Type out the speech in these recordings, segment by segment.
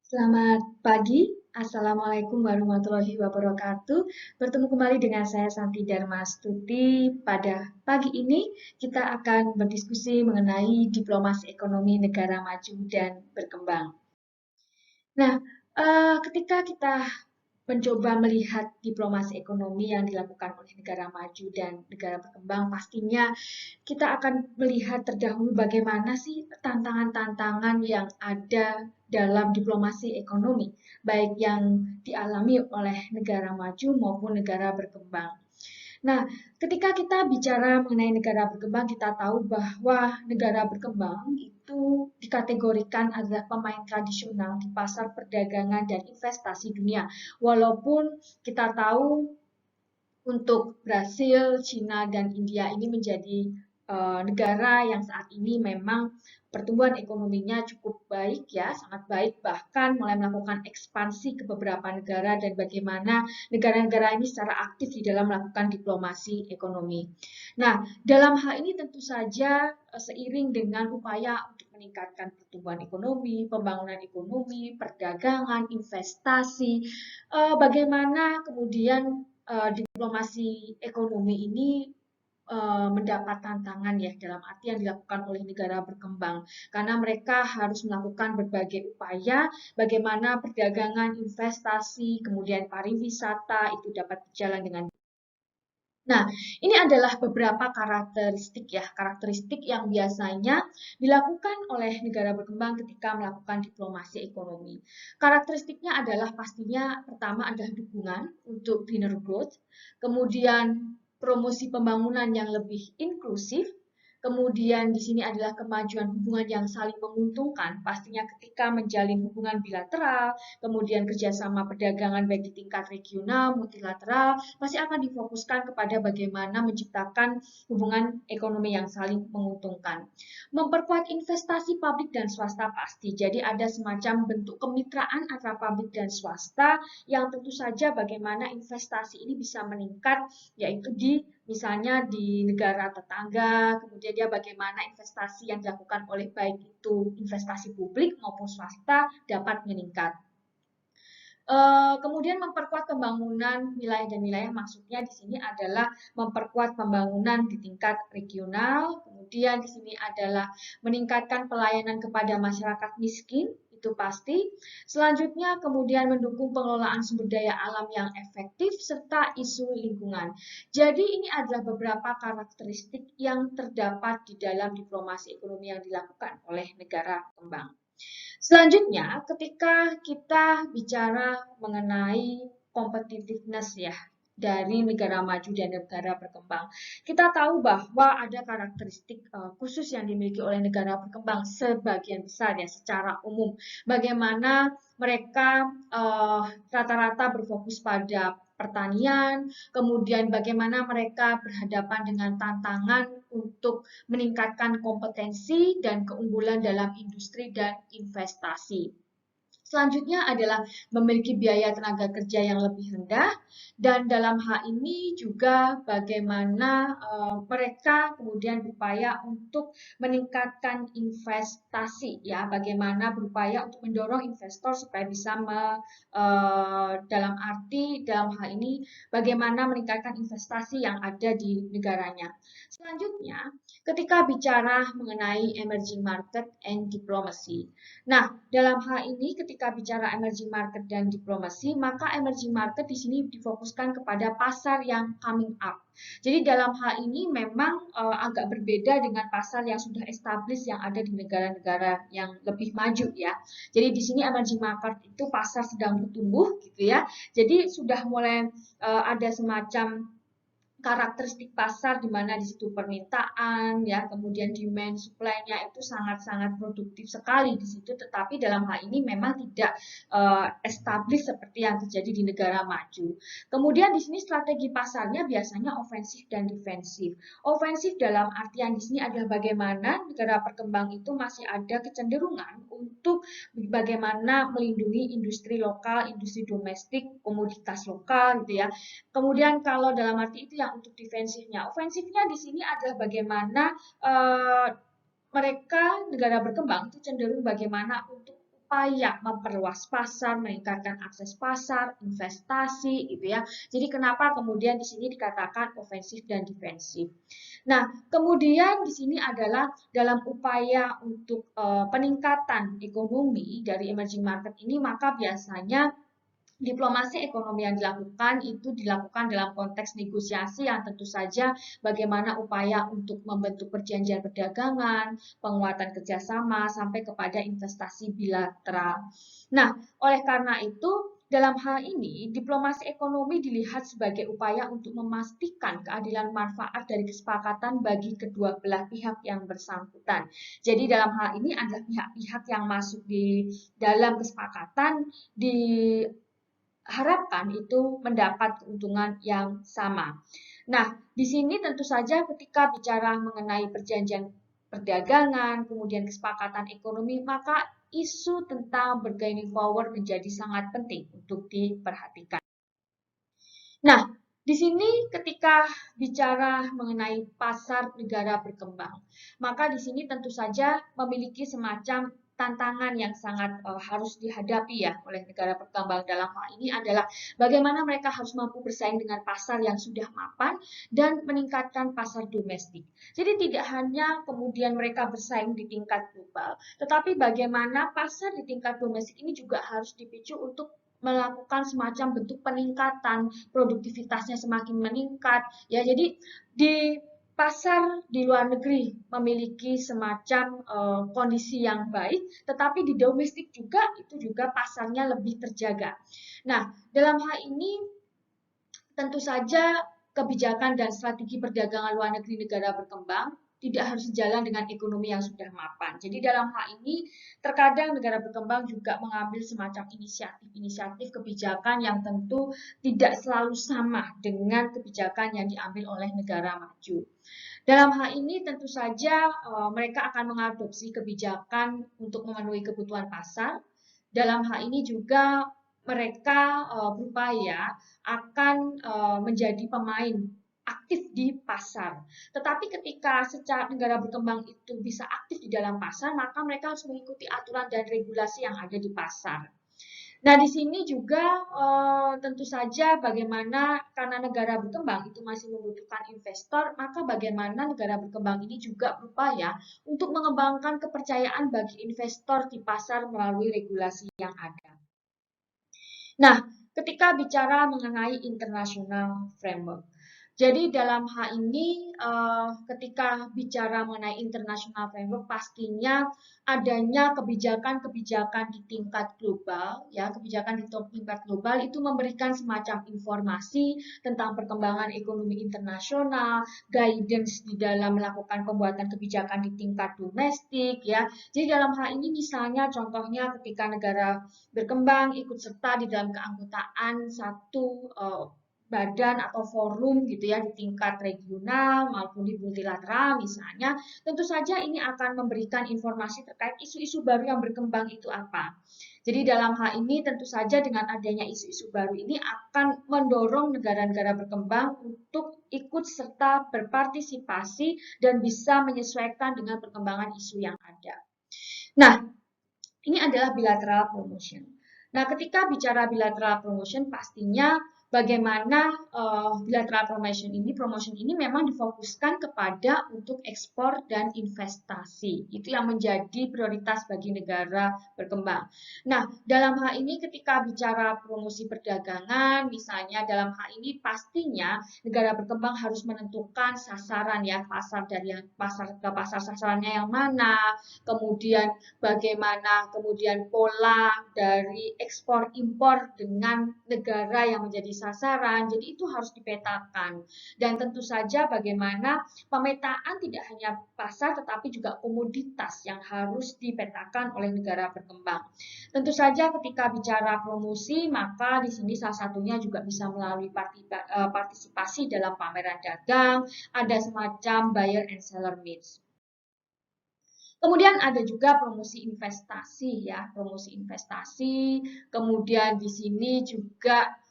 Selamat pagi, Assalamualaikum warahmatullahi wabarakatuh. Bertemu kembali dengan saya Santi Darmastuti. Pada pagi ini kita akan berdiskusi mengenai diplomasi ekonomi negara maju dan berkembang. Nah, ketika kita mencoba melihat diplomasi ekonomi yang dilakukan oleh negara maju dan negara berkembang, pastinya kita akan melihat terdahulu bagaimana sih tantangan-tantangan yang ada dalam diplomasi ekonomi, baik yang dialami oleh negara maju maupun negara berkembang. Nah, ketika kita bicara mengenai negara berkembang, kita tahu bahwa negara berkembang itu dikategorikan adalah pemain tradisional di pasar perdagangan dan investasi dunia. Walaupun kita tahu untuk Brasil, China, dan India ini menjadi negara yang saat ini memang pertumbuhan ekonominya cukup baik ya, sangat baik, bahkan mulai melakukan ekspansi ke beberapa negara dan bagaimana negara-negara ini secara aktif di dalam melakukan diplomasi ekonomi. Nah, dalam hal ini tentu saja seiring dengan upaya untuk meningkatkan pertumbuhan ekonomi, pembangunan ekonomi, perdagangan, investasi, bagaimana kemudian diplomasi ekonomi ini mendapat tantangan ya dalam arti yang dilakukan oleh negara berkembang karena mereka harus melakukan berbagai upaya bagaimana perdagangan, investasi, kemudian pariwisata itu dapat berjalan dengan. Nah, ini adalah beberapa karakteristik yang biasanya dilakukan oleh negara berkembang ketika melakukan diplomasi ekonomi. Karakteristiknya adalah pastinya pertama adalah dukungan untuk greener growth, kemudian promosi pembangunan yang lebih inklusif, kemudian di sini adalah kemajuan hubungan yang saling menguntungkan, pastinya ketika menjalin hubungan bilateral, kemudian kerjasama perdagangan baik di tingkat regional, multilateral, pasti akan difokuskan kepada bagaimana menciptakan hubungan ekonomi yang saling menguntungkan. Memperkuat investasi publik dan swasta pasti, jadi ada semacam bentuk kemitraan antara publik dan swasta yang tentu saja bagaimana investasi ini bisa meningkat, yaitu misalnya di negara tetangga, kemudian dia bagaimana investasi yang dilakukan oleh baik itu investasi publik maupun swasta dapat meningkat. Kemudian memperkuat pembangunan wilayah dan wilayah, maksudnya di sini adalah memperkuat pembangunan di tingkat regional, kemudian di sini adalah meningkatkan pelayanan kepada masyarakat miskin, itu pasti. Selanjutnya kemudian mendukung pengelolaan sumber daya alam yang efektif serta isu lingkungan. Jadi ini adalah beberapa karakteristik yang terdapat di dalam diplomasi ekonomi yang dilakukan oleh negara kembang. Selanjutnya, ketika kita bicara mengenai competitiveness ya dari negara maju dan negara berkembang, kita tahu bahwa ada karakteristik khusus yang dimiliki oleh negara berkembang sebagian besar ya secara umum. Bagaimana mereka rata-rata berfokus pada pertanian, kemudian bagaimana mereka berhadapan dengan tantangan untuk meningkatkan kompetensi dan keunggulan dalam industri dan investasi. Selanjutnya adalah memiliki biaya tenaga kerja yang lebih rendah dan dalam hal ini juga bagaimana mereka kemudian berupaya untuk meningkatkan investasi ya, bagaimana berupaya untuk mendorong investor supaya bisa dalam hal ini bagaimana meningkatkan investasi yang ada di negaranya. Selanjutnya, ketika bicara mengenai emerging market and diplomacy. Nah, dalam hal ini ketika bicara emerging market dan diplomasi, maka emerging market di sini difokuskan kepada pasar yang coming up. Jadi dalam hal ini memang agak berbeda dengan pasar yang sudah established yang ada di negara-negara yang lebih maju ya. Jadi di sini emerging market itu pasar sedang bertumbuh gitu ya. Jadi sudah mulai ada semacam karakteristik pasar di mana di situ permintaan ya kemudian demand supply-nya itu sangat-sangat produktif sekali di situ, tetapi dalam hal ini memang tidak established seperti yang terjadi di negara maju. Kemudian di sini strategi pasarnya biasanya ofensif dan defensif. Ofensif dalam artian di sini adalah bagaimana negara berkembang itu masih ada kecenderungan untuk bagaimana melindungi industri lokal, industri domestik, komoditas lokal gitu ya. Kemudian kalau dalam arti itu yang untuk defensifnya, ofensifnya di sini adalah bagaimana mereka negara berkembang itu cenderung bagaimana untuk upaya memperluas pasar, meningkatkan akses pasar, investasi, gitu ya. Jadi kenapa kemudian di sini dikatakan ofensif dan defensif. Nah, kemudian di sini adalah dalam upaya untuk peningkatan ekonomi dari emerging market ini, maka biasanya diplomasi ekonomi yang dilakukan itu dilakukan dalam konteks negosiasi yang tentu saja bagaimana upaya untuk membentuk perjanjian perdagangan, penguatan kerjasama, sampai kepada investasi bilateral. Nah, oleh karena itu, dalam hal ini, diplomasi ekonomi dilihat sebagai upaya untuk memastikan keadilan manfaat dari kesepakatan bagi kedua belah pihak yang bersangkutan. Jadi dalam hal ini adalah pihak-pihak yang masuk di dalam kesepakatan di harapkan itu mendapat keuntungan yang sama. Nah, di sini tentu saja ketika bicara mengenai perjanjian perdagangan, kemudian kesepakatan ekonomi, maka isu tentang bargaining power menjadi sangat penting untuk diperhatikan. Nah, di sini ketika bicara mengenai pasar negara berkembang, maka di sini tentu saja memiliki semacam tantangan yang sangat harus dihadapi ya oleh negara berkembang dalam hal ini adalah bagaimana mereka harus mampu bersaing dengan pasar yang sudah mapan dan meningkatkan pasar domestik. Jadi tidak hanya kemudian mereka bersaing di tingkat global, tetapi bagaimana pasar di tingkat domestik ini juga harus dipicu untuk melakukan semacam bentuk peningkatan, produktivitasnya semakin meningkat ya. Jadi di pasar di luar negeri memiliki semacam kondisi yang baik, tetapi di domestik juga itu juga pasarnya lebih terjaga. Nah, dalam hal ini tentu saja kebijakan dan strategi perdagangan luar negeri negara berkembang tidak harus sejalan dengan ekonomi yang sudah mapan. Jadi dalam hal ini terkadang negara berkembang juga mengambil semacam inisiatif kebijakan yang tentu tidak selalu sama dengan kebijakan yang diambil oleh negara maju. Dalam hal ini tentu saja mereka akan mengadopsi kebijakan untuk memenuhi kebutuhan pasar. Dalam hal ini juga mereka berupaya akan menjadi pemain aktif di pasar. Tetapi ketika secara negara berkembang itu bisa aktif di dalam pasar, maka mereka harus mengikuti aturan dan regulasi yang ada di pasar. Nah, di sini juga tentu saja bagaimana karena negara berkembang itu masih membutuhkan investor, maka bagaimana negara berkembang ini juga berupaya untuk mengembangkan kepercayaan bagi investor di pasar melalui regulasi yang ada. Nah, ketika bicara mengenai international framework, jadi dalam hal ini ketika bicara mengenai international framework pastinya adanya kebijakan-kebijakan di tingkat global ya, kebijakan di tingkat global itu memberikan semacam informasi tentang perkembangan ekonomi internasional, guidance di dalam melakukan pembuatan kebijakan di tingkat domestik ya. Jadi dalam hal ini misalnya contohnya ketika negara berkembang ikut serta di dalam keanggotaan satu badan atau forum gitu ya di tingkat regional maupun di multilateral misalnya, tentu saja ini akan memberikan informasi terkait isu-isu baru yang berkembang itu apa. Jadi dalam hal ini tentu saja dengan adanya isu-isu baru ini akan mendorong negara-negara berkembang untuk ikut serta berpartisipasi dan bisa menyesuaikan dengan perkembangan isu yang ada. Nah, ini adalah bilateral promotion. Nah, ketika bicara bilateral promotion, pastinya bagaimana bilateral promotion ini memang difokuskan kepada untuk ekspor dan investasi. Itu yang menjadi prioritas bagi negara berkembang. Nah, dalam hal ini ketika bicara promosi perdagangan, misalnya dalam hal ini pastinya negara berkembang harus menentukan sasaran ya, pasar dari pasar sasarannya yang mana, kemudian bagaimana kemudian pola dari ekspor impor dengan negara yang menjadi sasaran. Jadi itu harus dipetakan. Dan tentu saja bagaimana pemetaan tidak hanya pasar tetapi juga komoditas yang harus dipetakan oleh negara berkembang. Tentu saja ketika bicara promosi maka di sini salah satunya juga bisa melalui partisipasi dalam pameran dagang, ada semacam buyer and seller meets. Kemudian ada juga promosi investasi ya, promosi investasi. Kemudian di sini juga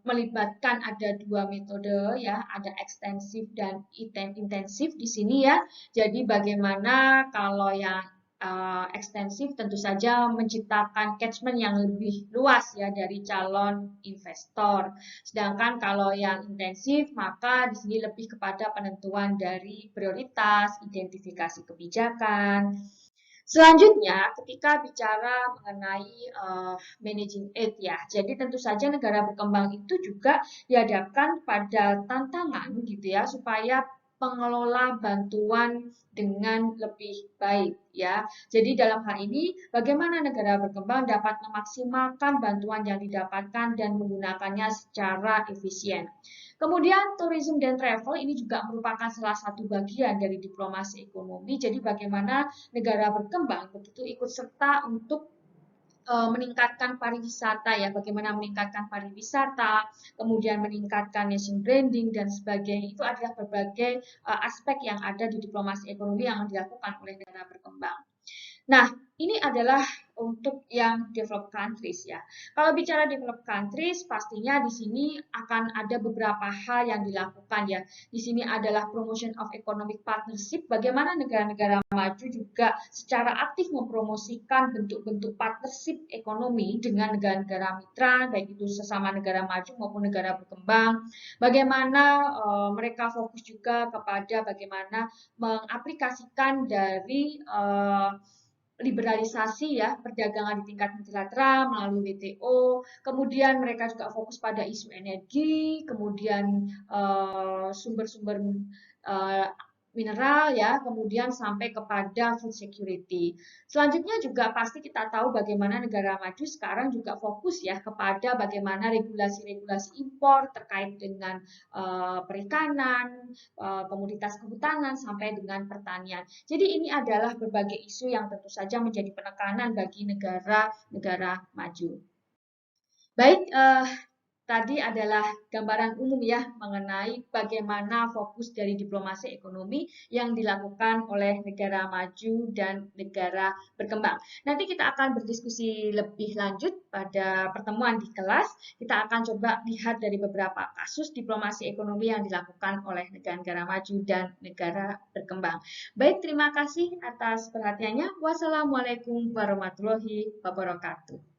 melibatkan ada dua metode ya, ada ekstensif dan intensif di sini ya. Jadi bagaimana kalau yang ekstensif tentu saja menciptakan catchment yang lebih luas ya dari calon investor. Sedangkan kalau yang intensif maka di sini lebih kepada penentuan dari prioritas, identifikasi kebijakan. Selanjutnya, ketika bicara mengenai managing aid ya, jadi tentu saja negara berkembang itu juga dihadapkan pada tantangan gitu ya, supaya pengelola bantuan dengan lebih baik ya. Jadi dalam hal ini, bagaimana negara berkembang dapat memaksimalkan bantuan yang didapatkan dan menggunakannya secara efisien. Kemudian tourism dan travel ini juga merupakan salah satu bagian dari diplomasi ekonomi. Jadi bagaimana negara berkembang begitu ikut serta untuk meningkatkan pariwisata ya, bagaimana meningkatkan pariwisata, kemudian meningkatkan nation branding dan sebagainya. Itu adalah berbagai aspek yang ada di diplomasi ekonomi yang dilakukan oleh negara berkembang. Nah, ini adalah untuk yang developed countries ya. Kalau bicara developed countries, pastinya di sini akan ada beberapa hal yang dilakukan ya. Di sini adalah promotion of economic partnership, bagaimana negara-negara maju juga secara aktif mempromosikan bentuk-bentuk partnership ekonomi dengan negara-negara mitra, baik itu sesama negara maju maupun negara berkembang. Bagaimana mereka fokus juga kepada bagaimana mengaplikasikan dari liberalisasi ya perdagangan di tingkat multilateral melalui WTO. Kemudian mereka juga fokus pada isu energi, kemudian sumber-sumber mineral ya, kemudian sampai kepada food security. Selanjutnya juga pasti kita tahu bagaimana negara maju sekarang juga fokus ya kepada bagaimana regulasi-regulasi impor terkait dengan perikanan, komoditas kehutanan sampai dengan pertanian. Jadi ini adalah berbagai isu yang tentu saja menjadi penekanan bagi negara-negara maju. Baik, tadi adalah gambaran umum ya mengenai bagaimana fokus dari diplomasi ekonomi yang dilakukan oleh negara maju dan negara berkembang. Nanti kita akan berdiskusi lebih lanjut pada pertemuan di kelas. Kita akan coba lihat dari beberapa kasus diplomasi ekonomi yang dilakukan oleh negara-negara maju dan negara berkembang. Baik, terima kasih atas perhatiannya. Wassalamualaikum warahmatullahi wabarakatuh.